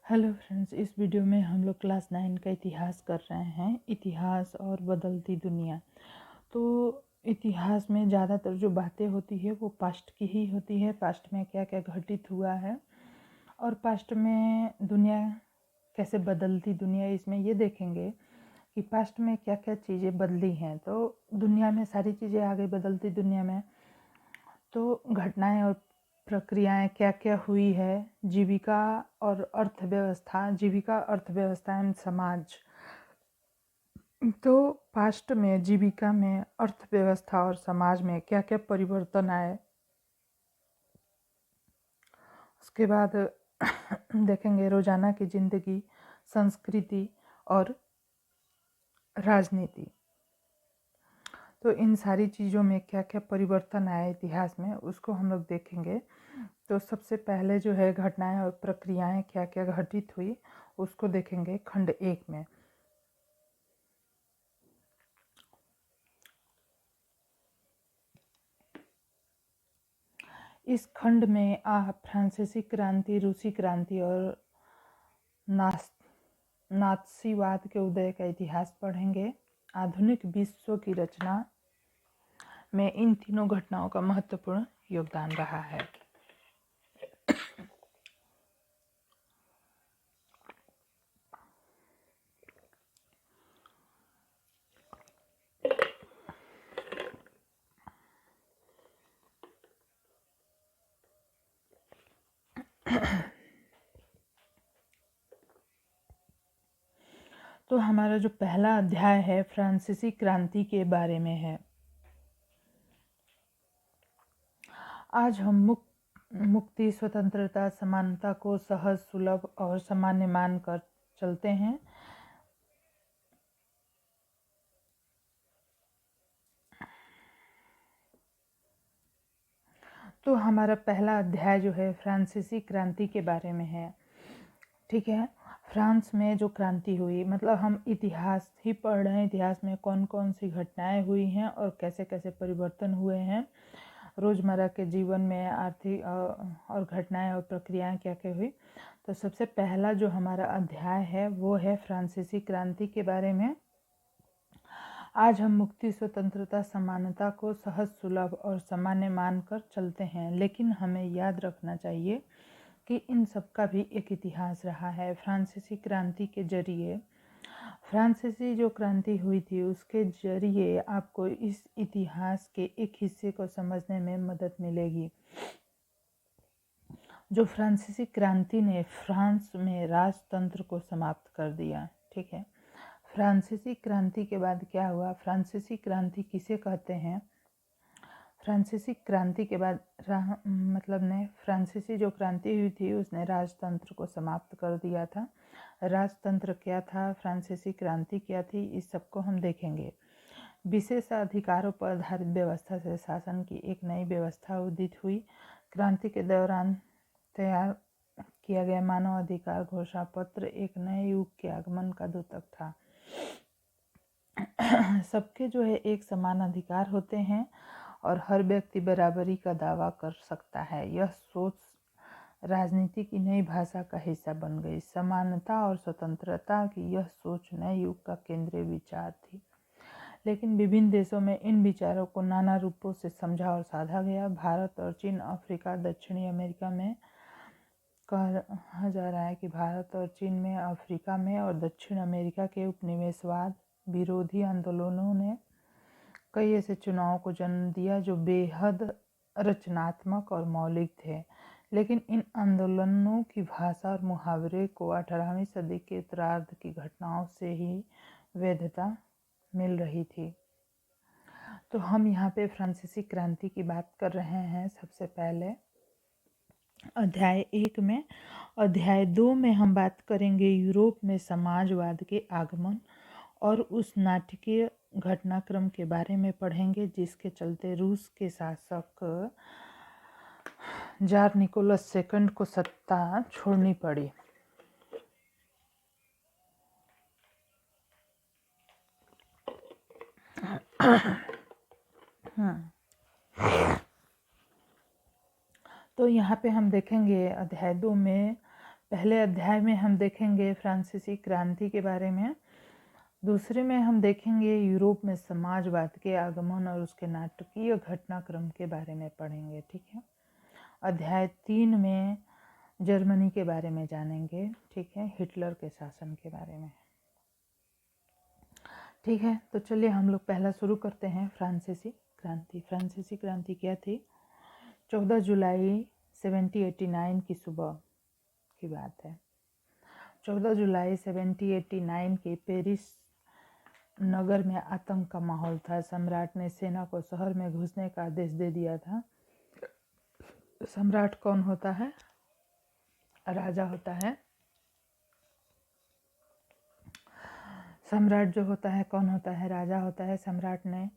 Hello friends, इस video में हम लोग क्लास 9 का इतिहास कर रहे हैं। इतिहास और बदलती दुनिया। तो इतिहास में ज़्यादातर जो बातें होती है वो पास्ट की ही होती है। पास्ट में क्या क्या घटित हुआ है और पास्ट में दुनिया कैसे बदलती दुनिया, इसमें ये देखेंगे कि पास्ट में क्या क्या चीज़ें बदली हैं। तो दुनिया में सारी चीज़ें आ गई बदलती दुनिया में, तो घटनाएं और प्रक्रियाएं क्या क्या हुई है। जीविका और अर्थव्यवस्था, जीविका, अर्थव्यवस्था एवं समाज। तो पास्ट में जीविका में, अर्थव्यवस्था और समाज में क्या क्या परिवर्तन आए, उसके बाद देखेंगे रोजाना की जिंदगी, संस्कृति और राजनीति। तो इन सारी चीज़ों में क्या क्या परिवर्तन आए इतिहास में, उसको हम लोग देखेंगे। तो सबसे पहले जो है घटनाएं और प्रक्रियाएं क्या क्या घटित हुई, उसको देखेंगे खंड 1 में। इस खंड में आप फ्रांसीसी क्रांति, रूसी क्रांति और नात्सीवाद के उदय का इतिहास पढ़ेंगे। आधुनिक विश्व की रचना में इन तीनों घटनाओं का महत्वपूर्ण योगदान रहा है। तो हमारा जो पहला अध्याय है फ्रांसीसी क्रांति के बारे में है। आज हम मुक्ति, स्वतंत्रता, समानता को सहज, सुलभ और सामान्य मानकर चलते हैं। तो हमारा पहला अध्याय जो है फ्रांसीसी क्रांति के बारे में है। ठीक है, फ्रांस में जो क्रांति हुई, मतलब हम इतिहास ही पढ़ रहे हैं। इतिहास में कौन कौन सी घटनाएं हुई हैं और कैसे कैसे परिवर्तन हुए हैं रोज़मर्रा के जीवन में, आर्थिक और घटनाएं और प्रक्रियाएं क्या क्या हुई। तो सबसे पहला जो हमारा अध्याय है वो है फ्रांसीसी क्रांति के बारे में। आज हम मुक्ति, स्वतंत्रता, समानता को सहज, सुलभ और सामान्य मानकर चलते हैं, लेकिन हमें याद रखना चाहिए कि इन सब का भी एक इतिहास रहा है। फ्रांसीसी क्रांति के जरिए, फ्रांसीसी जो क्रांति हुई थी उसके जरिए आपको इस इतिहास के एक हिस्से को समझने में मदद मिलेगी। जो फ्रांसीसी क्रांति ने फ्रांस में राजतंत्र को समाप्त कर दिया। ठीक है, फ्रांसीसी क्रांति के बाद क्या हुआ, फ्रांसीसी क्रांति किसे कहते हैं। फ्रांसीसी क्रांति के बाद फ्रांसीसी जो क्रांति हुई थी उसने राजतंत्र को समाप्त कर दिया था। राजतंत्र क्या था, फ्रांसीसी क्रांति क्या थी, इस सबको हम देखेंगे। विशेष अधिकारों पर आधारित व्यवस्था से शासन की एक नई व्यवस्था उदित हुई। क्रांति के दौरान तैयार किया गया मानव अधिकार घोषणा पत्र एक नए युग के आगमन का द्योतक था। सबके जो है एक समान अधिकार होते हैं और हर व्यक्ति बराबरी का दावा कर सकता है। यह सोच राजनीति की नई भाषा का हिस्सा बन गई। समानता और स्वतंत्रता की यह सोच नए युग का केंद्रीय विचार थी, लेकिन विभिन्न देशों में इन विचारों को नाना रूपों से समझा और साधा गया। भारत और चीन, अफ्रीका, दक्षिणी अमेरिका में कहा जा रहा है कि भारत और चीन में, अफ्रीका में और दक्षिण अमेरिका के उपनिवेशवाद विरोधी आंदोलनों ने कई ऐसे चुनावों को जन्म दिया जो बेहद रचनात्मक और मौलिक थे, लेकिन इन आंदोलनों की भाषा और मुहावरे को 18वीं सदी के उत्तरार्ध की घटनाओं से ही वैधता मिल रही थी। तो हम यहाँ पे फ्रांसीसी क्रांति की बात कर रहे हैं। सबसे पहले अध्याय 1 में। अध्याय 2 में हम बात करेंगे यूरोप में समाजवाद के आगमन और उस नाटकीय घटनाक्रम के बारे में पढ़ेंगे जिसके चलते रूस के शासक जार निकोलस सेकंड को सत्ता छोड़नी पड़ी। तो यहाँ पे हम देखेंगे अध्याय 2 में पहले अध्याय में हम देखेंगे फ्रांसीसी क्रांति के बारे में, दूसरे में हम देखेंगे यूरोप में समाजवाद के आगमन और उसके नाटकीय घटनाक्रम के बारे में पढ़ेंगे। ठीक है। अध्याय 3 में जर्मनी के बारे में जानेंगे। ठीक है, हिटलर के शासन के बारे में। ठीक है, तो चलिए हम लोग पहला शुरू करते हैं फ्रांसीसी क्रांति। फ्रांसीसी क्रांति क्या थी? 14 जुलाई 1789 की सुबह की बात है। 14 जुलाई 1789 के पेरिस नगर में आतंक का माहौल था। सम्राट ने सेना को शहर में घुसने का आदेश दे दिया था। सम्राट कौन होता है? राजा होता है। सम्राट जो होता है कौन होता है? राजा होता है। सम्राट ने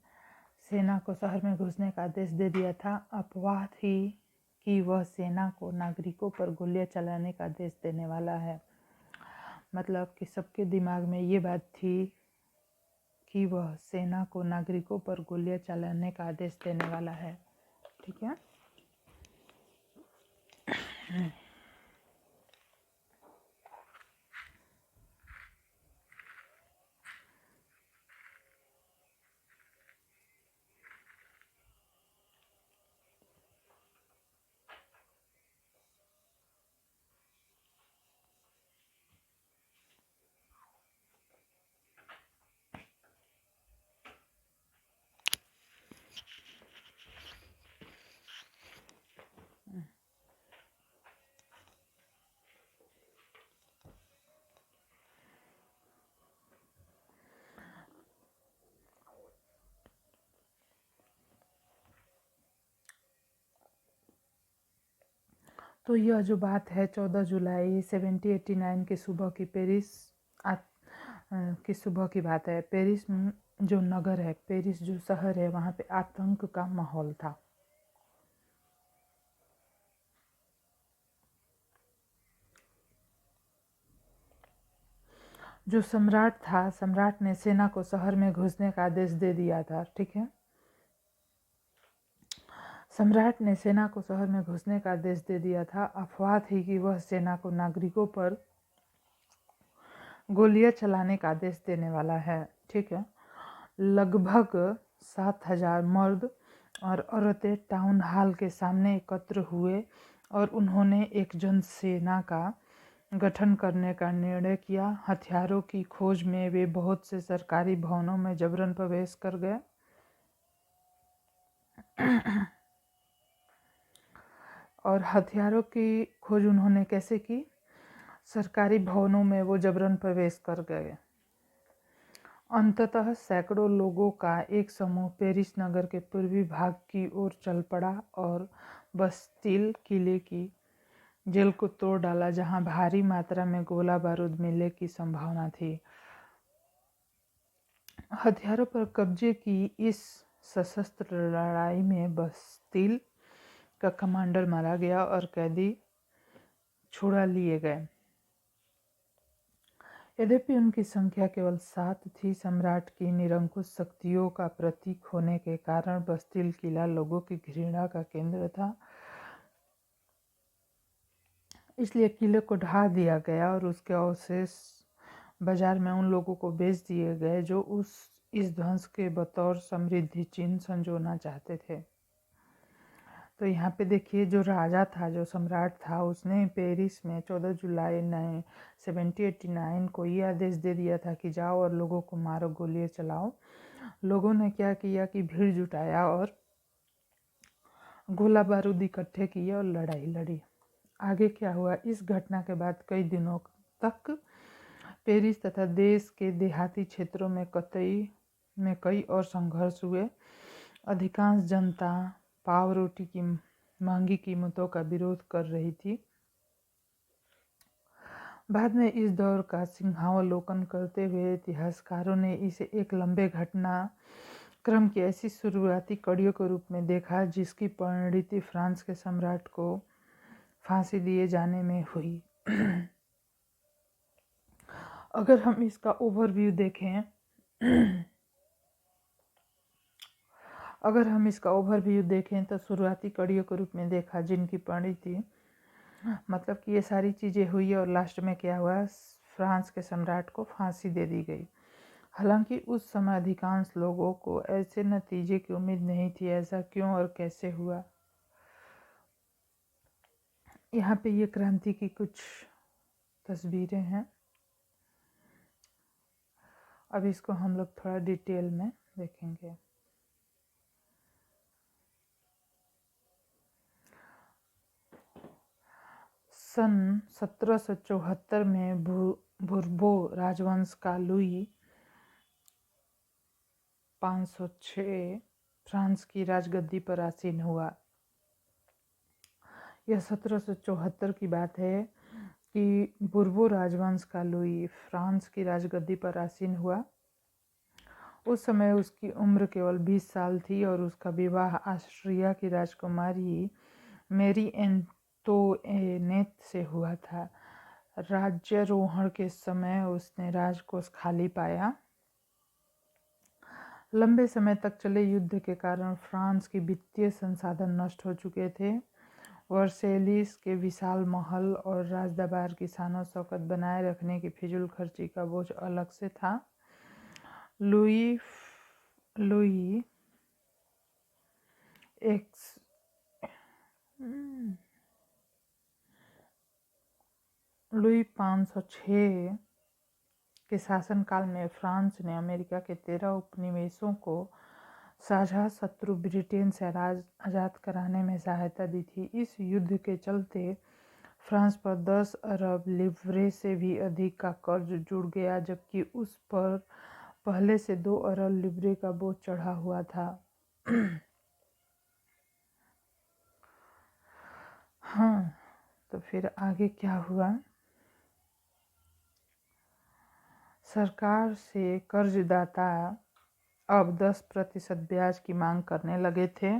सेना को शहर में घुसने का आदेश दे दिया था। अफवाह थी कि वह सेना को नागरिकों पर गोलियां चलाने का आदेश देने वाला है। मतलब कि सबके दिमाग में ये बात थी कि वह सेना को नागरिकों पर गोलियां चलाने का आदेश देने वाला है। ठीक है। तो यह जो बात है 14 जुलाई 1789 की सुबह की पेरिस की सुबह की बात है। पेरिस जो नगर है, पेरिस जो शहर है, वहाँ पे आतंक का माहौल था। जो सम्राट था, सम्राट ने सेना को शहर में घुसने का आदेश दे दिया था। ठीक है। सम्राट ने सेना को शहर में घुसने का आदेश दे दिया था। अफवाह थी कि वह सेना को नागरिकों पर गोलियां चलाने का आदेश देने वाला है। ठीक है। लगभग 7,000 मर्द और औरतें टाउन हॉल के सामने एकत्र हुए और उन्होंने एक जन सेना का गठन करने का निर्णय किया। हथियारों की खोज में वे बहुत से सरकारी भवनों में जबरन प्रवेश कर गए। और हथियारों की खोज उन्होंने कैसे की? सरकारी भवनों में वो जबरन प्रवेश कर गए। अंततः सैकड़ों लोगों का एक समूह पेरिस नगर के पूर्वी भाग की ओर चल पड़ा और बस्तिल किले की जेल को तोड़ डाला, जहां भारी मात्रा में गोला बारूद मिलने की संभावना थी। हथियारों पर कब्जे की इस सशस्त्र लड़ाई में बस्तिल का कमांडर मारा गया और कैदी छुड़ा लिए गए। यद्यपि उनकी संख्या केवल 7 थी, सम्राट की निरंकुश शक्तियों का प्रतीक होने के कारण बस्तिल किला लोगों की घृणा का केंद्र था। इसलिए किले को ढा दिया गया और उसके अवशेष बाजार में उन लोगों को बेच दिए गए जो इस ध्वंस के बतौर समृद्धि चिन्ह संजोना चाहते थे। तो यहाँ पे देखिए, जो राजा था, जो सम्राट था, उसने पेरिस में 14 जुलाई 1789 को ये आदेश दे दिया था कि जाओ और लोगों को मारो, गोलियां चलाओ। लोगों ने क्या किया कि भीड़ जुटाया और गोला बारूद इकट्ठे किए और लड़ाई लड़ी। आगे क्या हुआ? इस घटना के बाद कई दिनों तक पेरिस तथा देश के देहाती क्षेत्रों में कई और संघर्ष हुए। अधिकांश जनता पाव रोटी की महंगी कीमतों का विरोध कर रही थी। बाद में इस दौर का सिंहावलोकन करते हुए इतिहासकारों ने इसे एक लंबे घटना क्रम की ऐसी शुरुआती कड़ियों के रूप में देखा जिसकी परिणति फ्रांस के सम्राट को फांसी दिए जाने में हुई। अगर हम इसका ओवरव्यू देखें तो शुरुआती कड़ियों के रूप में देखा जिनकी परिणति मतलब कि ये सारी चीज़ें हुई और लास्ट में क्या हुआ, फ्रांस के सम्राट को फांसी दे दी गई। हालांकि उस समय अधिकांश लोगों को ऐसे नतीजे की उम्मीद नहीं थी। ऐसा क्यों और कैसे हुआ? यहाँ पे ये क्रांति की कुछ तस्वीरें हैं। अब इसको हम लोग थोड़ा डिटेल में देखेंगे। सन 1774 में बुर्बो राजवंश का लुई 506 फ्रांस की राजगद्दी पर आसीन हुआ। यह 1774 की बात है कि बुर्बो राजवंश का लुई फ्रांस की राजगद्दी पर आसीन हुआ। उस समय उसकी उम्र केवल 20 साल थी और उसका विवाह ऑस्ट्रिया की राजकुमारी मेरी एंटोनेट से हुआ था। राज्यारोहण के समय उसने राजकोष खाली पाया। लंबे समय तक चले युद्ध के कारण फ्रांस की वित्तीय संसाधन नष्ट हो चुके थे। वर्सेलिस के विशाल महल और राजदरबार की शानो शौकत बनाए रखने की फिजूल खर्ची का बोझ अलग से था। लुई 506 के शासनकाल में फ्रांस ने अमेरिका के 13 उपनिवेशों को साझा शत्रु ब्रिटेन से आज़ाद कराने में सहायता दी थी। इस युद्ध के चलते फ्रांस पर 10 अरब लिव्रे से भी अधिक का कर्ज जुड़ गया, जबकि उस पर पहले से 2 अरब लिव्रे का बोझ चढ़ा हुआ था। हाँ, तो फिर आगे क्या हुआ? सरकार से कर्जदाता अब 10% ब्याज की मांग करने लगे थे।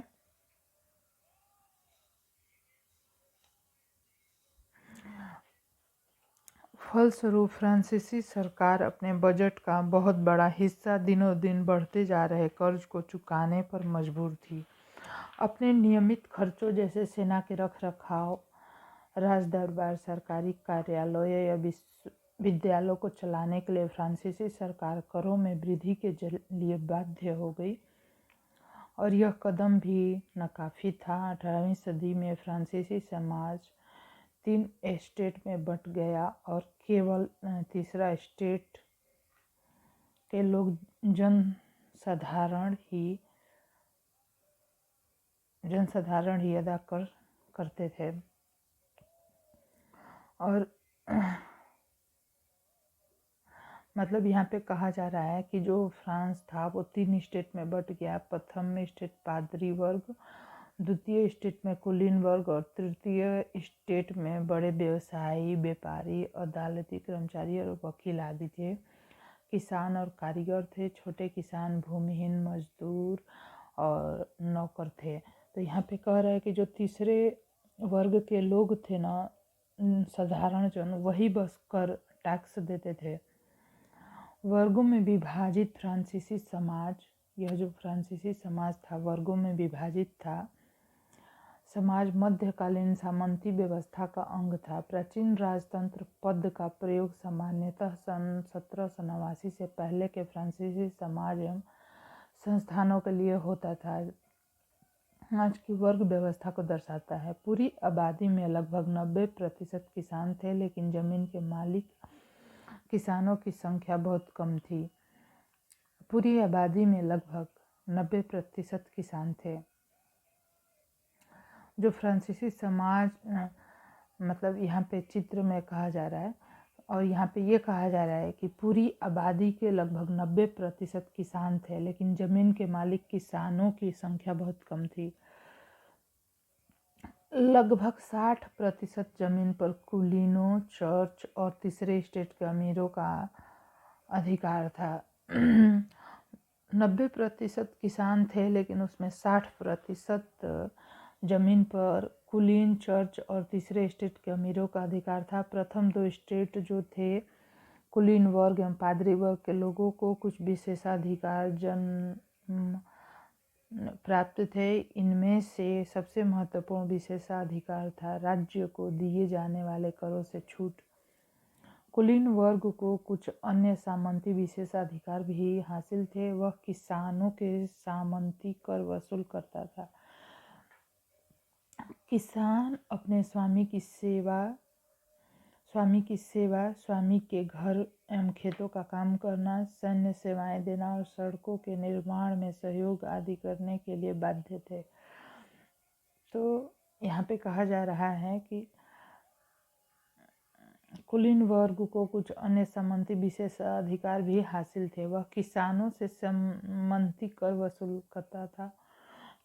फलस्वरूप फ्रांसीसी सरकार अपने बजट का बहुत बड़ा हिस्सा दिनों दिन बढ़ते जा रहे कर्ज को चुकाने पर मजबूर थी। अपने नियमित खर्चों जैसे सेना के रखरखाव, राजदरबार, सरकारी कार्यालयों या विद्यालयों को चलाने के लिए फ्रांसीसी सरकार करों में वृद्धि के लिए बाध्य हो गई, और यह कदम भी नाकाफी था। 18वीं सदी में फ्रांसीसी समाज 3 एस्टेट में बंट गया और केवल तीसरा एस्टेट के लोग जनसाधारण ही अदा करते थे। और मतलब यहाँ पे कहा जा रहा है कि जो फ्रांस था वो 3 स्टेट में बंट गया। प्रथम स्टेट पादरी वर्ग, द्वितीय स्टेट में कुलीन वर्ग और तृतीय स्टेट में बड़े व्यवसायी, व्यापारी, अदालती कर्मचारी और वकील आदि थे। किसान और कारीगर थे। छोटे किसान, भूमिहीन, मजदूर और नौकर थे। तो यहाँ पे कह रहा है कि जो तीसरे वर्ग के लोग थे ना, साधारण जन, वही बस कर टैक्स देते थे। वर्गों में विभाजित फ्रांसीसी समाज, यह जो फ्रांसीसी समाज था वर्गों में विभाजित था। समाज मध्यकालीन सामंती व्यवस्था का अंग था। प्राचीन राजतंत्र पद का प्रयोग सामान्यतः सन 1789 से पहले के फ्रांसीसी समाज एवं संस्थानों के लिए होता था। आज की वर्ग व्यवस्था को दर्शाता है। पूरी आबादी में लगभग 90% किसान थे, लेकिन जमीन के मालिक किसानों की संख्या बहुत कम थी। पूरी आबादी में लगभग 90% किसान थे। जो फ्रांसीसी समाज मतलब यहाँ पे चित्र में कहा जा रहा है, और यहाँ पे ये कहा जा रहा है कि पूरी आबादी के लगभग 90% किसान थे, लेकिन ज़मीन के मालिक किसानों की संख्या बहुत कम थी। लगभग 60% जमीन पर कुलीनों, चर्च और तीसरे स्टेट के अमीरों का अधिकार था। 90% किसान थे, लेकिन उसमें 60% जमीन पर कुलीन, चर्च और तीसरे स्टेट के अमीरों का अधिकार था। प्रथम 2 स्टेट जो थे, कुलीन वर्ग एवं पादरी वर्ग के लोगों को कुछ विशेषाधिकार प्राप्त थे। इनमें से सबसे महत्वपूर्ण विशेषाधिकार था राज्य को दिए जाने वाले करों से छूट। कुलीन वर्ग को कुछ अन्य सामंती विशेषाधिकार भी हासिल थे। वह किसानों के सामंती कर वसूल करता था। किसान अपने स्वामी की सेवा, स्वामी के घर एवं खेतों का काम करना, सैन्य सेवाएं देना और सड़कों के निर्माण में सहयोग आदि करने के लिए बाध्य थे। तो यहाँ पे कहा जा रहा है कि कुलीन वर्ग को कुछ अन्य सामंती विशेषाधिकार भी हासिल थे। वह किसानों से सामंती कर वसूल करता था।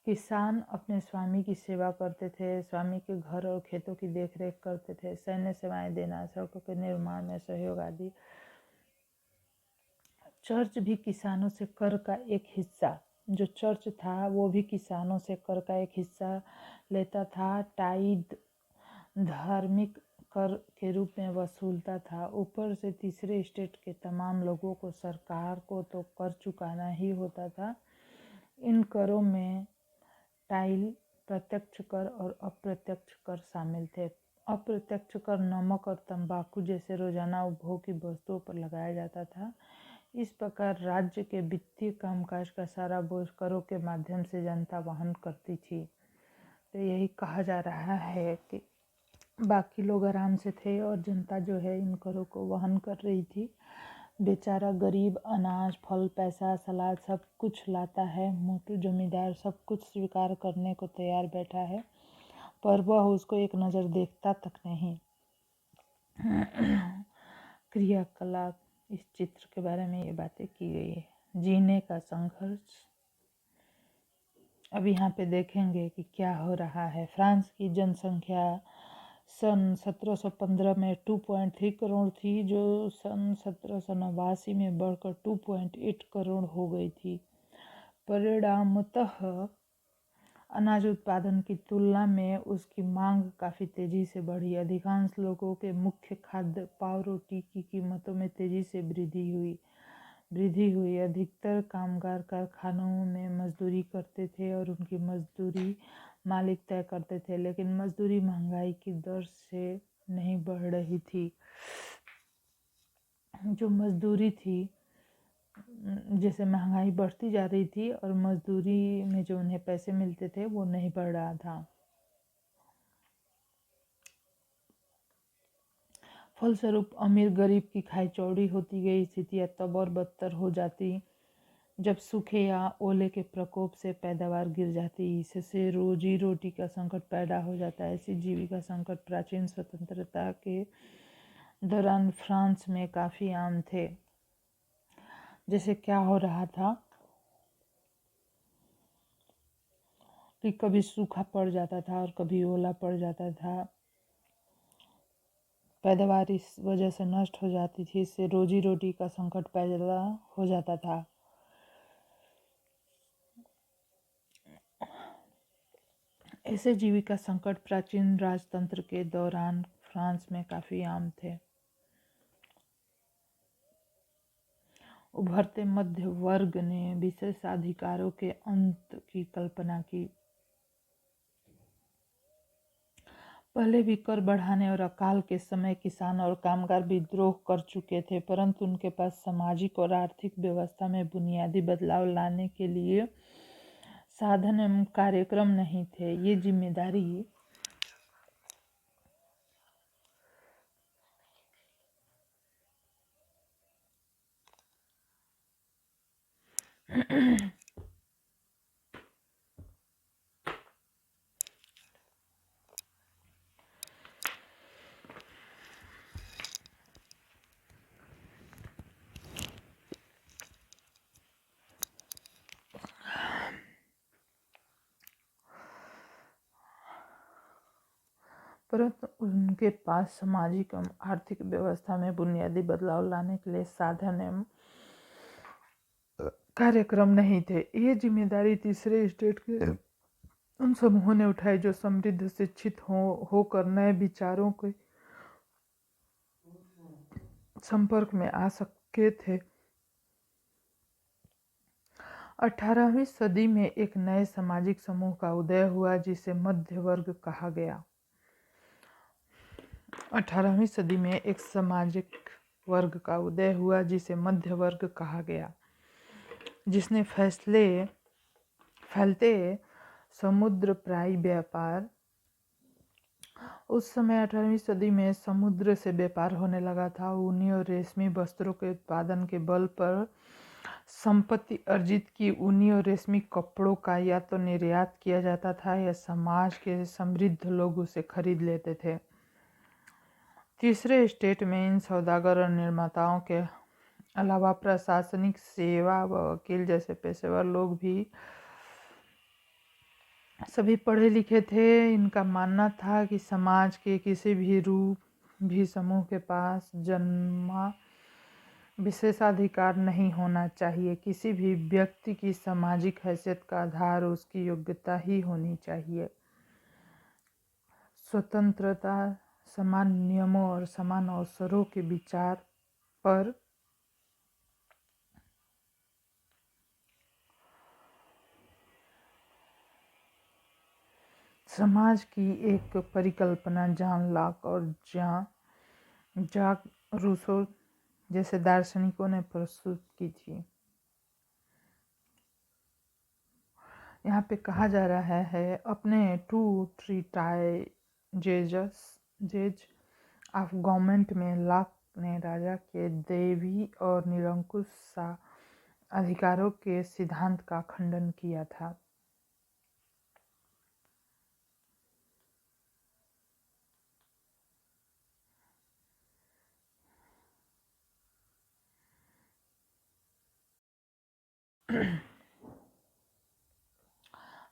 किसान अपने स्वामी की सेवा करते थे, स्वामी के घर और खेतों की देखरेख करते थे, सैन्य सेवाएं देना, सड़कों के निर्माण में सहयोग आदि। चर्च भी किसानों से कर का एक हिस्सा, जो चर्च था वो भी किसानों से कर का एक हिस्सा लेता था। टाइड धार्मिक कर के रूप में वसूलता था। ऊपर से तीसरे स्टेट के तमाम लोगों को सरकार को तो कर चुकाना ही होता था। इन करों में टाइल, प्रत्यक्ष कर और अप्रत्यक्ष कर शामिल थे। अप्रत्यक्ष कर नमक और तंबाकू जैसे रोजाना उपभोग की वस्तुओं पर लगाया जाता था। इस प्रकार राज्य के वित्तीय कामकाज का सारा बोझ करों के माध्यम से जनता वहन करती थी। तो यही कहा जा रहा है कि बाकी लोग आराम से थे और जनता जो है इन करों को वहन कर रही थी। बेचारा गरीब अनाज, फल, पैसा, सलाद सब कुछ लाता है। मोटू जमींदार सब कुछ स्वीकार करने को तैयार बैठा है, पर वह उसको एक नज़र देखता तक नहीं। क्रियाकलाप, इस चित्र के बारे में ये बातें की गई है। जीने का संघर्ष। अब यहाँ पे देखेंगे कि क्या हो रहा है। फ्रांस की जनसंख्या सन 1715 में 2.3 करोड़ थी, जो सन 1789 में बढ़कर 2.8 करोड़ हो गई थी। परिणामतः अनाज उत्पादन की तुलना में उसकी मांग काफ़ी तेज़ी से बढ़ी। अधिकांश लोगों के मुख्य खाद्य पावरोटी की कीमतों में तेज़ी से वृद्धि हुई। अधिकतर कामगार कारखानों में मजदूरी करते थे और उनकी मजदूरी मालिक तय करते थे, लेकिन मजदूरी महंगाई की दर से नहीं बढ़ रही थी। जो मजदूरी थी, जैसे महंगाई बढ़ती जा रही थी और मजदूरी में जो उन्हें पैसे मिलते थे वो नहीं बढ़ रहा था। फलस्वरूप अमीर गरीब की खाई चौड़ी होती गई। स्थितियाँ तब और बदतर हो जाती जब सूखे या ओले के प्रकोप से पैदावार गिर जाती। इससे रोजी रोटी का संकट पैदा हो जाता है। ऐसी जीविका संकट प्राचीन स्वतंत्रता के दौरान फ्रांस में काफ़ी आम थे। जैसे क्या हो रहा था कि कभी सूखा पड़ जाता था और कभी ओला पड़ जाता था। पैदावार इस वजह से नष्ट हो जाती थी। इससे रोजी रोटी का संकट पैदा हो जाता था। ऐसे जीविका संकट प्राचीन राजतंत्र के दौरान फ्रांस में काफ़ी आम थे। उभरते मध्य वर्ग ने विशेषाधिकारों के अंत की कल्पना की। पहले भी कर बढ़ाने और अकाल के समय किसान और कामगार विद्रोह कर चुके थे, परंतु उनके पास सामाजिक और आर्थिक व्यवस्था में बुनियादी बदलाव लाने के लिए साधन एवं कार्यक्रम नहीं थे। ये जिम्मेदारी परंतु उनके पास सामाजिक एवं आर्थिक व्यवस्था में बुनियादी बदलाव लाने के लिए साधन एवं कार्यक्रम नहीं थे। ये जिम्मेदारी तीसरे स्टेट के उन समूहों ने उठाई जो समृद्ध, शिक्षित होकर नए विचारों के संपर्क में आ सके थे। 18वीं सदी में एक नए सामाजिक समूह का उदय हुआ जिसे मध्य वर्ग कहा गया। 18वीं सदी में एक सामाजिक वर्ग का उदय हुआ जिसे मध्य वर्ग कहा गया, जिसने फैलते समुद्रप्रायी व्यापार। उस समय 18वीं सदी में समुद्र से व्यापार होने लगा था। ऊनी और रेशमी वस्त्रों के उत्पादन के बल पर संपत्ति अर्जित की ऊनी और रेशमी कपड़ों का या तो निर्यात किया जाता था या समाज के समृद्ध लोग उसे खरीद लेते थे। तीसरे स्टेट में इन सौदागर और निर्माताओं के अलावा प्रशासनिक सेवा व वकील जैसे पेशेवर लोग भी सभी पढ़े लिखे थे। इनका मानना था कि समाज के किसी भी रूप भी समूह के पास जन्मा विशेषाधिकार नहीं होना चाहिए। किसी भी व्यक्ति की सामाजिक हैसियत का आधार उसकी योग्यता ही होनी चाहिए। स्वतंत्रता, समान नियमों और समान अवसरों के विचार पर समाज की एक परिकल्पना जॉन लॉक और जाक रूसो जैसे दार्शनिकों ने प्रस्तुत की थी। यहाँ पे कहा जा रहा है, अपने 2 ट्रीटाइजेज ऑफ गवर्नमेंट में लॉक ने राजा के दैवी और निरंकुश अधिकारों के सिद्धांत का खंडन किया था।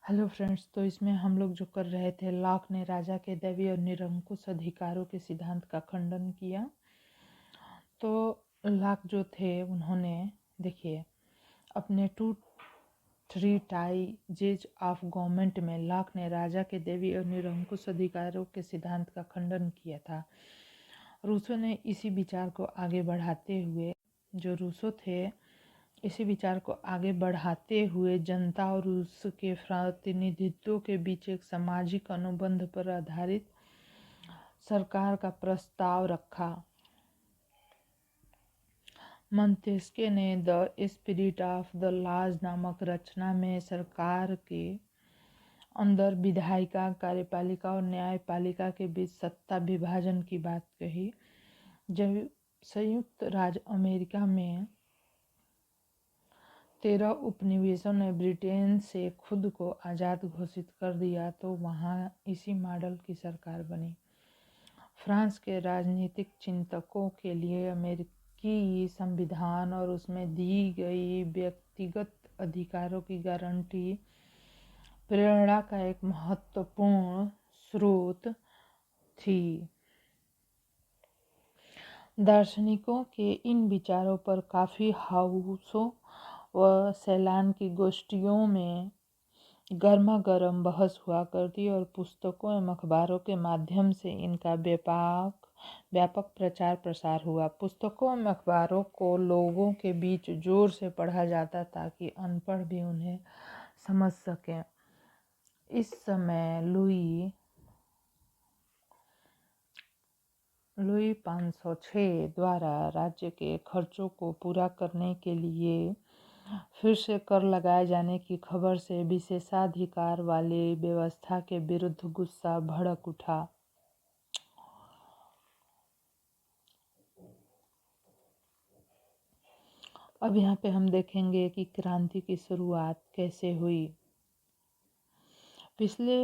हेलो फ्रेंड्स, तो इसमें हम लोग जो कर रहे थे, लॉक ने राजा के दैवी और निरंकुश अधिकारों के सिद्धांत का खंडन किया। तो लॉक जो थे उन्होंने, देखिए, अपने 2 ट्रीटाइजेज ऑफ गवर्नमेंट में लॉक ने राजा के दैवी और निरंकुश अधिकारों के सिद्धांत का खंडन किया था। रूसो ने इसी विचार को आगे बढ़ाते हुए इसी विचार को आगे बढ़ाते हुए जनता और उसके प्रतिनिधित्व के बीच एक सामाजिक अनुबंध पर आधारित सरकार का प्रस्ताव रखा। मॉन्तेस्क्यू ने the spirit of the laws नामक रचना में सरकार के अंदर विधायिका, कार्यपालिका और न्यायपालिका के बीच सत्ता विभाजन की बात कही। जब संयुक्त राज्य अमेरिका में 13 उपनिवेशों ने ब्रिटेन से खुद को आज़ाद घोषित कर दिया तो वहाँ इसी मॉडल की सरकार बनी। फ्रांस के राजनीतिक चिंतकों के लिए अमेरिकी संविधान और उसमें दी गई व्यक्तिगत अधिकारों की गारंटी प्रेरणा का एक महत्वपूर्ण स्रोत थी। दार्शनिकों के इन विचारों पर काफ़ी हाउसों व सैलान की गोष्ठियों में गर्मा गर्म बहस हुआ करती और पुस्तकों एवं अखबारों के माध्यम से इनका व्यापक प्रचार प्रसार हुआ। पुस्तकों एवं अखबारों को लोगों के बीच जोर से पढ़ा जाता ताकि अनपढ़ भी उन्हें समझ सकें। इस समय लुई 506 द्वारा राज्य के खर्चों को पूरा करने के लिए फिर से कर लगाए जाने की खबर से विशेषाधिकार वाली व्यवस्था के विरुद्ध गुस्सा भड़क उठा। अब यहाँ पे हम देखेंगे कि क्रांति की शुरुआत कैसे हुई। पिछले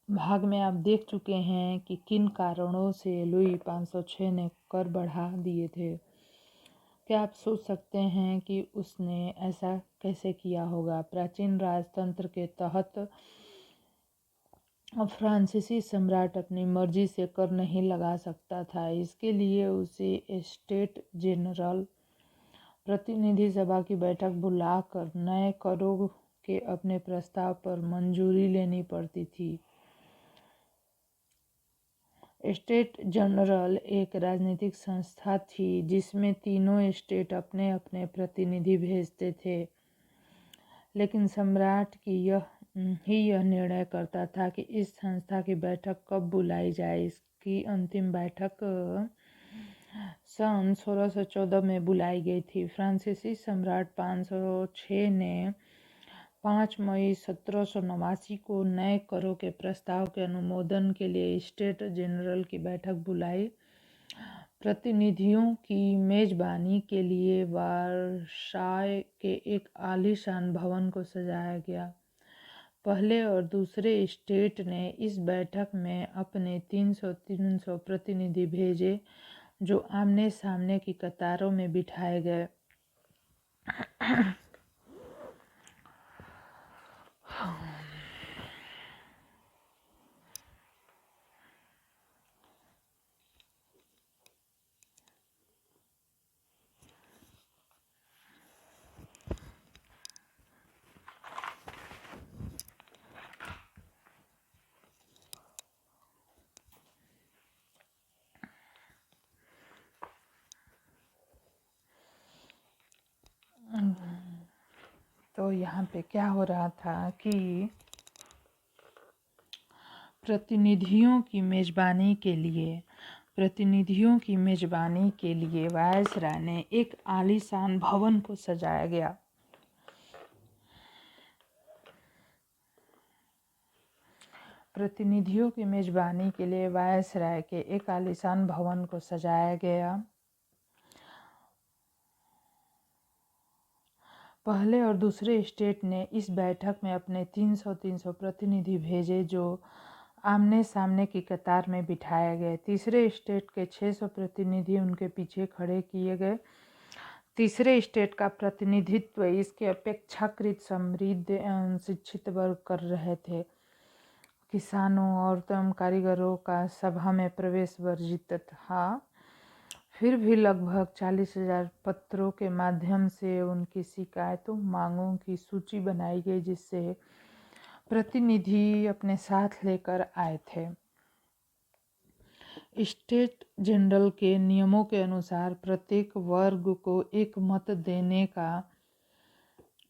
भाग में आप देख चुके हैं कि किन कारणों से लुई 506 ने कर बढ़ा दिए थे। क्या आप सोच सकते हैं कि उसने ऐसा कैसे किया होगा? प्राचीन राजतंत्र के तहत फ्रांसीसी सम्राट अपनी मर्जी से कर नहीं लगा सकता था। इसके लिए उसे स्टेट जनरल प्रतिनिधि सभा की बैठक बुलाकर नए करों के अपने प्रस्ताव पर मंजूरी लेनी पड़ती थी। स्टेट जनरल एक राजनीतिक संस्था थी जिसमें तीनों स्टेट अपने अपने प्रतिनिधि भेजते थे। लेकिन सम्राट यह निर्णय करता था कि इस संस्था की बैठक कब बुलाई जाए। इसकी अंतिम बैठक सन 1614 में बुलाई गई थी। फ्रांसीसी सम्राट 506 ने 5 मई 1789 को नए करों के प्रस्ताव के अनुमोदन के लिए स्टेट जनरल की बैठक बुलाई। प्रतिनिधियों की मेजबानी के लिए वर्साय के एक आलीशान भवन को सजाया गया। पहले और दूसरे स्टेट ने इस बैठक में अपने 300 प्रतिनिधि भेजे, जो आमने सामने की कतारों में बिठाए गए। तो यहाँ पे क्या हो रहा था कि प्रतिनिधियों की मेजबानी के लिए वायसराय ने एक आलीशान भवन को सजाया गया। प्रतिनिधियों की मेजबानी के लिए वायसराय के एक आलीशान भवन को सजाया गया। पहले और दूसरे स्टेट ने इस बैठक में अपने 300 प्रतिनिधि भेजे, जो आमने सामने की कतार में बिठाए गए। तीसरे स्टेट के 600 प्रतिनिधि उनके पीछे खड़े किए गए। तीसरे स्टेट का प्रतिनिधित्व इसके अपेक्षाकृत समृद्ध शिक्षित वर्ग कर रहे थे। किसानों और कारीगरों का सभा में प्रवेश वर्जित था। फिर भी लगभग 40,000 पत्रों के माध्यम से उनकी शिकायतों मांगों की सूची बनाई गई, जिससे प्रतिनिधि अपने साथ लेकर आए थे। स्टेट जनरल के नियमों के अनुसार प्रत्येक वर्ग को एक मत देने का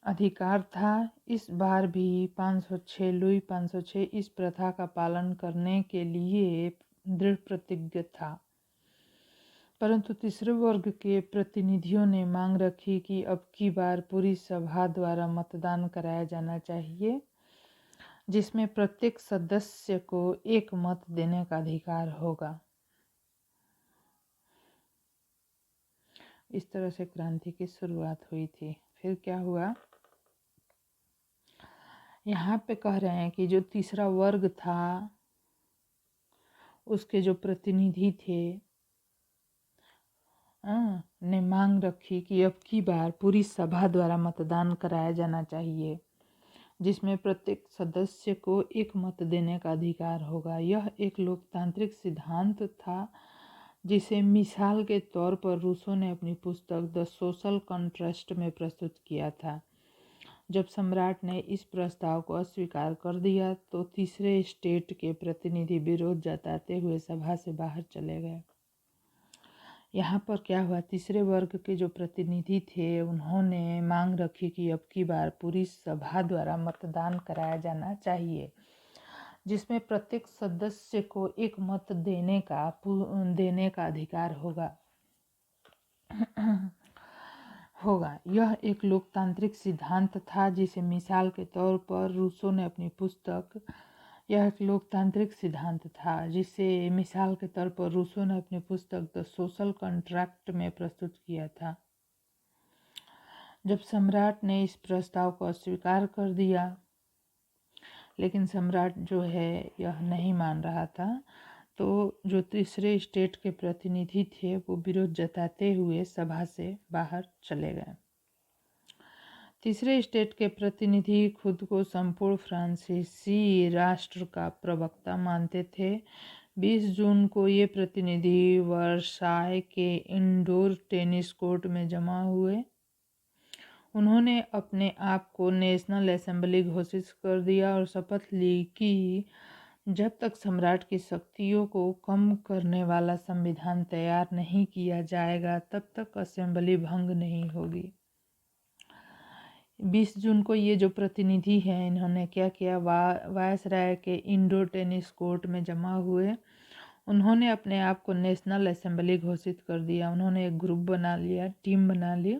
अधिकार था। इस बार भी 506 इस प्रथा का पालन करने के लिए दृढ़ प्रतिज्ञ था, परंतु तीसरे वर्ग के प्रतिनिधियों ने मांग रखी कि अब की बार पूरी सभा द्वारा मतदान कराया जाना चाहिए, जिसमें प्रत्येक सदस्य को एक मत देने का अधिकार होगा। इस तरह से क्रांति की शुरुआत हुई थी। फिर क्या हुआ, यहाँ पे कह रहे हैं कि जो तीसरा वर्ग था उसके जो प्रतिनिधि थे ने मांग रखी कि अब की बार पूरी सभा द्वारा मतदान कराया जाना चाहिए, जिसमें प्रत्येक सदस्य को एक मत देने का अधिकार होगा। यह एक लोकतांत्रिक सिद्धांत था, जिसे मिसाल के तौर पर रूसो ने अपनी पुस्तक द सोशल कॉन्ट्रैस्ट में प्रस्तुत किया था। जब सम्राट ने इस प्रस्ताव को अस्वीकार कर दिया तो तीसरे स्टेट के प्रतिनिधि विरोध जताते हुए सभा से बाहर चले गए। यहाँ पर क्या हुआ, तीसरे वर्ग के जो प्रतिनिधि थे उन्होंने मांग रखी कि अब की बार पूरी सभा द्वारा मतदान कराया जाना चाहिए, जिसमें प्रत्येक सदस्य को एक मत देने का अधिकार होगा। यह एक लोकतांत्रिक सिद्धांत था, जिसे मिसाल के तौर पर रूसो ने अपनी पुस्तक द सोशल कॉन्ट्रैक्ट में प्रस्तुत किया था। जब सम्राट ने इस प्रस्ताव को अस्वीकार कर दिया, लेकिन सम्राट जो है यह नहीं मान रहा था, तो जो तीसरे स्टेट के प्रतिनिधि थे वो विरोध जताते हुए सभा से बाहर चले गए। तीसरे स्टेट के प्रतिनिधि खुद को संपूर्ण फ्रांसीसी राष्ट्र का प्रवक्ता मानते थे। 20 जून को ये प्रतिनिधि वर्साय के इंडोर टेनिस कोर्ट में जमा हुए। उन्होंने अपने आप को नेशनल असेंबली घोषित कर दिया और शपथ ली कि जब तक सम्राट की शक्तियों को कम करने वाला संविधान तैयार नहीं किया जाएगा, तब तक असेंबली भंग नहीं होगी। 20 जून को ये जो प्रतिनिधि हैं इन्होंने क्या किया, वायसराय के इंडोर टेनिस कोर्ट में जमा हुए। उन्होंने अपने आप को नेशनल असेंबली घोषित कर दिया। उन्होंने एक ग्रुप बना लिया, टीम बना ली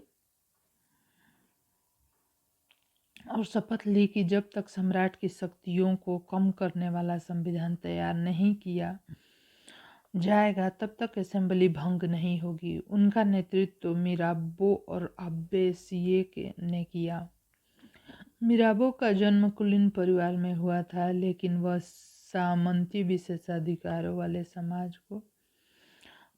और शपथ ली कि जब तक सम्राट की शक्तियों को कम करने वाला संविधान तैयार नहीं किया जाएगा तब तक असेंबली भंग नहीं होगी। उनका नेतृत्व मिराबो और अब्बेसिये ने किया। मिराबो का जन्म कुलीन परिवार में हुआ था, लेकिन वह सामंती विशेषाधिकारों वाले समाज को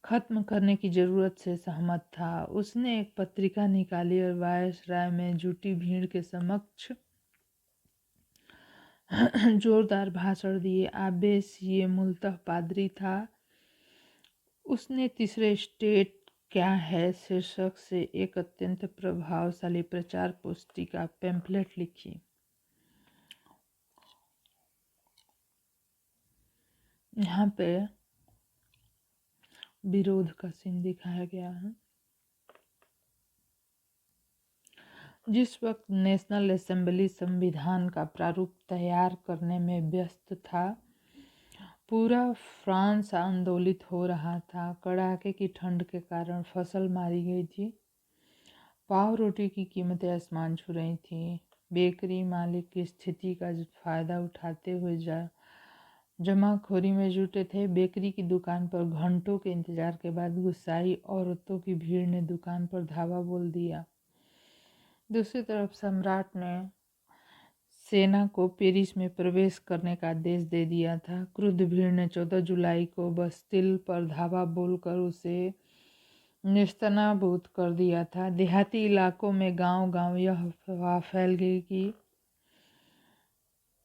खत्म करने की जरूरत से सहमत था। उसने एक पत्रिका निकाली और वायसराय में जुटी भीड़ के समक्ष जोरदार भाषण दिए। अब्बेसिये मूलतः पादरी था। उसने तीसरे स्टेट क्या है शीर्षक से एक अत्यंत प्रभावशाली प्रचार पुस्तिका पैम्फलेट लिखी। यहाँ पे विरोध का सीन दिखाया गया है। जिस वक्त नेशनल असेंबली संविधान का प्रारूप तैयार करने में व्यस्त था, पूरा फ्रांस आंदोलित हो रहा था। कड़ाके की ठंड के कारण फसल मारी गई थी। पाव रोटी की कीमतें आसमान छू रही थी। बेकरी मालिक की स्थिति का फायदा उठाते हुए जमाखोरी में जुटे थे। बेकरी की दुकान पर घंटों के इंतजार के बाद गुस्साई औरतों की भीड़ ने दुकान पर धावा बोल दिया। दूसरी तरफ सम्राट ने सेना को पेरिस में प्रवेश करने का आदेश दे दिया था। क्रुद्ध भीड़ ने 14 जुलाई को बस्तिल पर धावा बोलकर उसे नेस्तनाबूद कर दिया था। देहाती इलाकों में गांव-गांव यह अफवाह फैल गई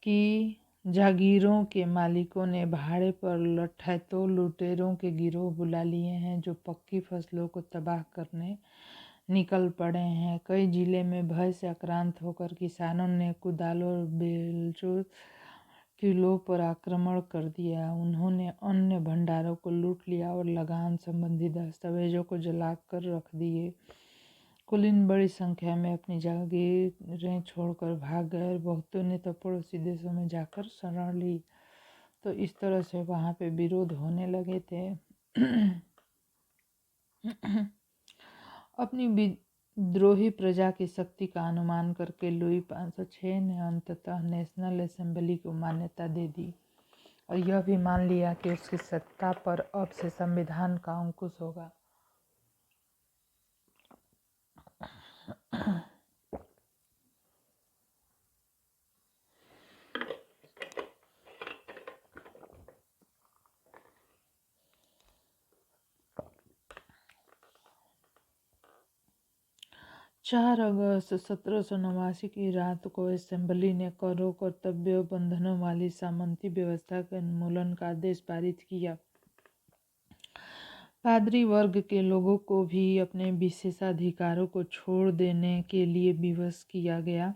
कि जागीरों के मालिकों ने भाड़े पर लठैतों लुटेरों के गिरोह बुला लिए हैं जो पक्की फसलों को तबाह करने निकल पड़े हैं। कई जिले में भय से आक्रांत होकर किसानों ने कुदालों और बेलचों किलों पर आक्रमण कर दिया। उन्होंने अन्य भंडारों को लूट लिया और लगान संबंधी दस्तावेजों को जलाकर रख दिए। कुलीन बड़ी संख्या में अपनी जागीरें छोड़कर भाग गए और बहुतों ने तो पड़ोसी देशों में जाकर शरण ली। तो इस तरह से वहाँ पे विरोध होने लगे थे। अपनी विद्रोही प्रजा की शक्ति का अनुमान करके लुई 506 ने अंततः नेशनल असेंबली को मान्यता दे दी और यह भी मान लिया कि उसकी सत्ता पर अब से संविधान का अंकुश होगा। चार अगस्त 1789 की रात को असेंबली ने करों, कर्तव्यों, बंधनों वाली सामंती व्यवस्था के उन्मूलन का आदेश पारित किया। पादरी वर्ग के लोगों को भी अपने विशेषाधिकारों को छोड़ देने के लिए विवश किया गया।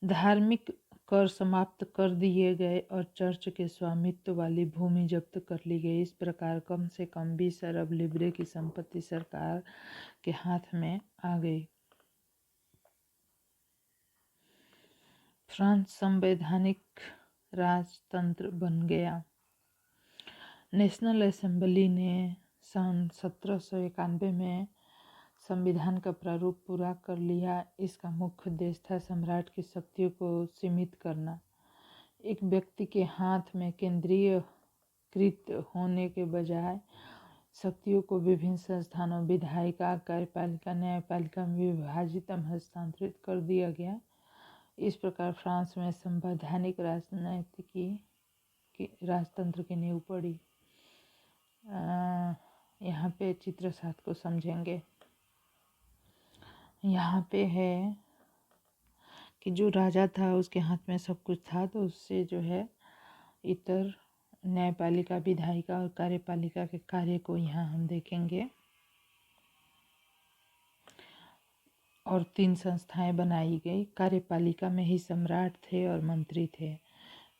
धार्मिक कर समाप्त कर दिए गए और चर्च के स्वामित्व वाली भूमि जब्त कर ली गई। इस प्रकार कम से कम 20 अरब लिब्रे की संपत्ति सरकार के हाथ में आ गई। फ्रांस संवैधानिक राजतंत्र बन गया। नेशनल असेंबली ने सन 1791 में संविधान का प्रारूप पूरा कर लिया। इसका मुख्य उद्देश्य था सम्राट की शक्तियों को सीमित करना। एक व्यक्ति के हाथ में केंद्रीयकृत होने के बजाय शक्तियों को विभिन्न संस्थानों विधायिका, कार्यपालिका, न्यायपालिका में विभाजित हस्तांतरित कर दिया गया। इस प्रकार फ्रांस में संवैधानिक राजतंत्र की नींव पड़ी। यहाँ पे चित्र 7 को समझेंगे। यहाँ पे है कि जो राजा था उसके हाथ में सब कुछ था, तो उससे जो है इतर न्यायपालिका, विधायिका और कार्यपालिका के कार्य को यहाँ हम देखेंगे। और 3 संस्थाएं बनाई गई। कार्यपालिका में ही सम्राट थे और मंत्री थे।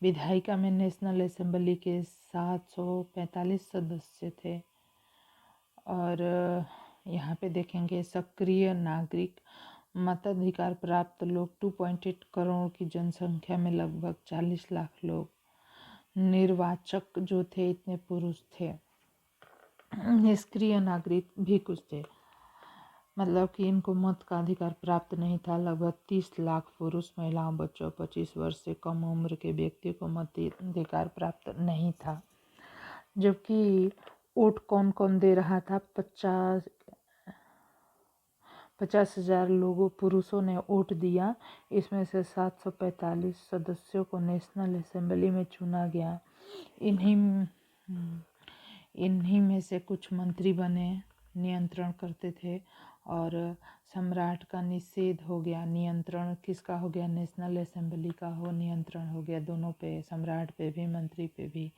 विधायिका में नेशनल असेंबली के 745 सदस्य थे। और यहाँ पे देखेंगे सक्रिय नागरिक मताधिकार प्राप्त लोग 2.8 करोड़ की जनसंख्या में लगभग 40 लाख लोग, निर्वाचक जो थे इतने पुरुष थे, निष्क्रिय नागरिक भी कुछ थे, मतलब कि इनको मत का अधिकार प्राप्त नहीं था। लगभग 30 लाख पुरुष, महिलाओं, बच्चों, 25 वर्ष से कम उम्र के व्यक्ति को मताधिकार प्राप्त नहीं था। जबकि वोट कौन कौन दे रहा था? 50,000 लोगों पुरुषों ने वोट दिया। इसमें से 745 सदस्यों को नेशनल असेंबली में चुना गया। इन्हीं में से कुछ मंत्री बने, नियंत्रण करते थे, और सम्राट का निषेध हो गया। नियंत्रण किसका हो गया? नेशनल असेंबली का नियंत्रण हो गया, दोनों पे, सम्राट पे भी मंत्री पे भी।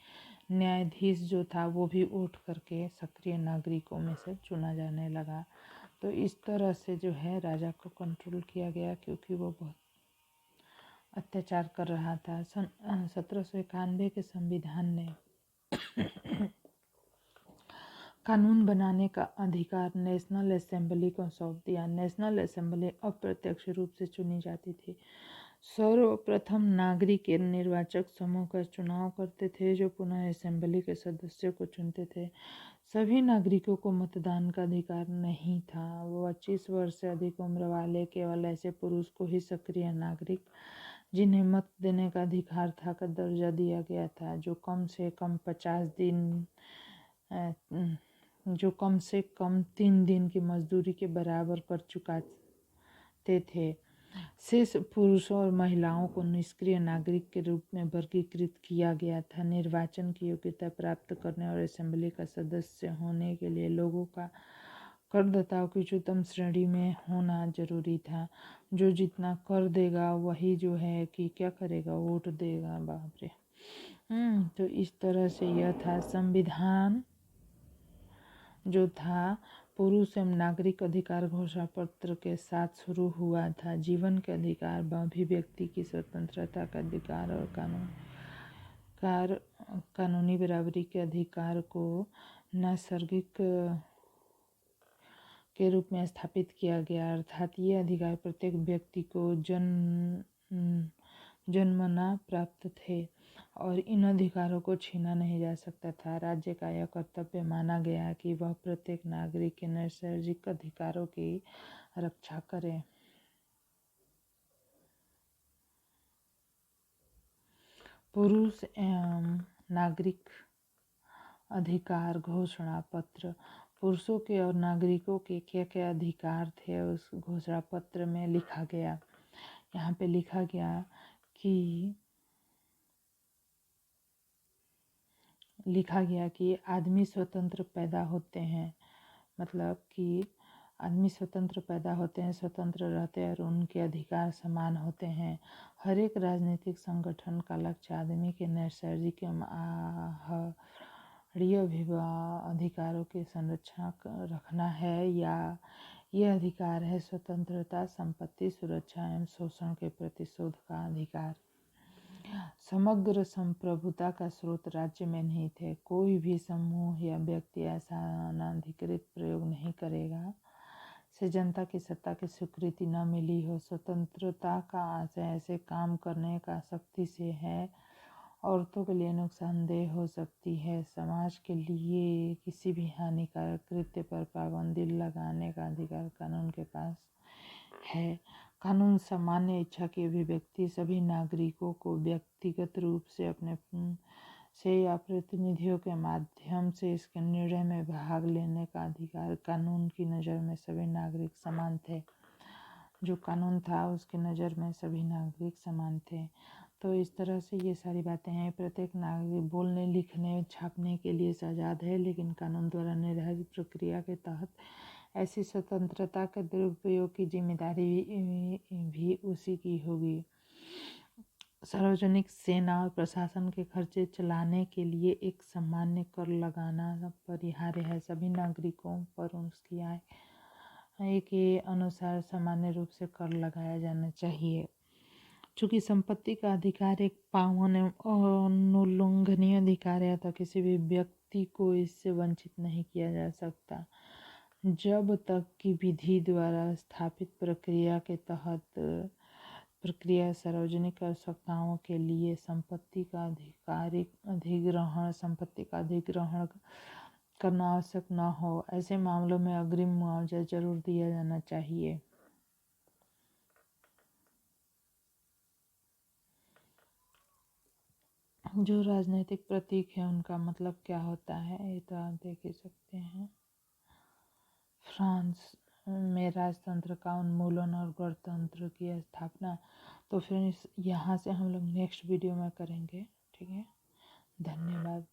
न्यायाधीश जो था वो भी वोट करके सक्रिय नागरिकों में से चुना जाने लगा। तो इस तरह से जो है राजा को कंट्रोल किया गया, क्योंकि वो बहुत अत्याचार कर रहा था। सन 1791 के संविधान ने कानून बनाने का अधिकार नेशनल असेंबली को सौंप दिया। नेशनल असेंबली अप्रत्यक्ष रूप से चुनी जाती थी। सर्वप्रथम नागरिक के निर्वाचक समूह का चुनाव करते थे, जो पुनः असेंबली के सदस्यों को चुनते थे। सभी नागरिकों को मतदान का अधिकार नहीं था। 25 वर्ष से अधिक उम्र वाले केवल ऐसे पुरुष को ही सक्रिय नागरिक, जिन्हें मत देने का अधिकार था, का दर्जा दिया गया था, जो कम से कम 3 दिन की मजदूरी के बराबर कर चुकाते थे। शेष पुरुषों और महिलाओं को निष्क्रिय नागरिक के रूप में वर्गीकृत किया गया था। निर्वाचन की योग्यता प्राप्त करने और असेंबली का सदस्य होने के लिए लोगों का करदाताओं की उच्चतम श्रेणी में होना जरूरी था। जो जितना कर देगा वही जो है कि क्या करेगा, वोट देगा। बाप रे। तो इस तरह से यह था संविधान जो था पुरुष एवं नागरिक अधिकार घोषणा पत्र के साथ शुरू हुआ था। जीवन के अधिकार, अभिव्यक्ति की स्वतंत्रता का अधिकार और कानूनी बराबरी के अधिकार को नैसर्गिक के रूप में स्थापित किया गया। अर्थात ये अधिकार प्रत्येक व्यक्ति को जन्मना प्राप्त थे और इन अधिकारों को छीना नहीं जा सकता था। राज्य का यह कर्तव्य माना गया कि वह प्रत्येक नागरिक के नैसर्गिक अधिकारों की रक्षा करे। पुरुष एवं नागरिक अधिकार घोषणा पत्र। पुरुषों के और नागरिकों के क्या क्या अधिकार थे उस घोषणा पत्र में लिखा गया। यहाँ पे लिखा गया कि आदमी स्वतंत्र पैदा होते हैं, मतलब कि आदमी स्वतंत्र पैदा होते हैं, स्वतंत्र रहते हैं और उनके अधिकार समान होते हैं। हर एक राजनीतिक संगठन का लक्ष्य आदमी के नैसर्गिक एवं आहरणीय अधिकारों की संरक्षण रखना है, या ये अधिकार है स्वतंत्रता, संपत्ति, सुरक्षा एवं शोषण के प्रतिशोध का अधिकार। समग्र संप्रभुता का स्रोत राज्य में नहीं थे। कोई भी समूह या व्यक्ति ऐसा अनाधिकृत प्रयोग नहीं करेगा से जनता की सत्ता की स्वीकृति न मिली हो। स्वतंत्रता का आशय ऐसे काम करने का सख्ती से है, औरतों के लिए नुकसानदेह हो सकती है। समाज के लिए किसी भी हानिकारक कृत्य पर पाबंदी लगाने का अधिकार कानून के पास है। कानून सामान्य इच्छा की अभिव्यक्ति, सभी नागरिकों को व्यक्तिगत रूप से अपने से या प्रतिनिधियों के माध्यम से इसके निर्णय में भाग लेने का अधिकार। कानून की नज़र में सभी नागरिक समान थे। जो कानून था उसकी नज़र में सभी नागरिक समान थे। तो इस तरह से ये सारी बातें हैं। प्रत्येक नागरिक बोलने, लिखने, छापने के लिए आज़ाद है, लेकिन कानून द्वारा निर्धारित प्रक्रिया के तहत ऐसी स्वतंत्रता के दुरुपयोग की जिम्मेदारी भी उसी की होगी। सार्वजनिक सेना और प्रशासन के खर्चे चलाने के लिए एक सामान्य कर लगाना अपरिहार्य है। सभी नागरिकों पर उसकी आय के अनुसार सामान्य रूप से कर लगाया जाना चाहिए। चूँकि संपत्ति का अधिकार एक पावन एवं अनुल्लंघनीय अधिकार है, तो किसी भी व्यक्ति को इससे वंचित नहीं किया जा सकता। जब तक कि विधि द्वारा स्थापित प्रक्रिया के तहत प्रक्रिया सार्वजनिक आवश्यकताओं के लिए संपत्ति का अधिग्रहण करना आवश्यक न हो, ऐसे मामलों में अग्रिम मुआवजा जरूर दिया जाना चाहिए। जो राजनीतिक प्रतीक है उनका मतलब क्या होता है ये तो आप देख ही सकते हैं। फ्रांस में राजतंत्र का उन्मूलन और गणतंत्र की स्थापना। तो फिर यहाँ से हम लोग नेक्स्ट वीडियो में करेंगे। ठीक है, धन्यवाद।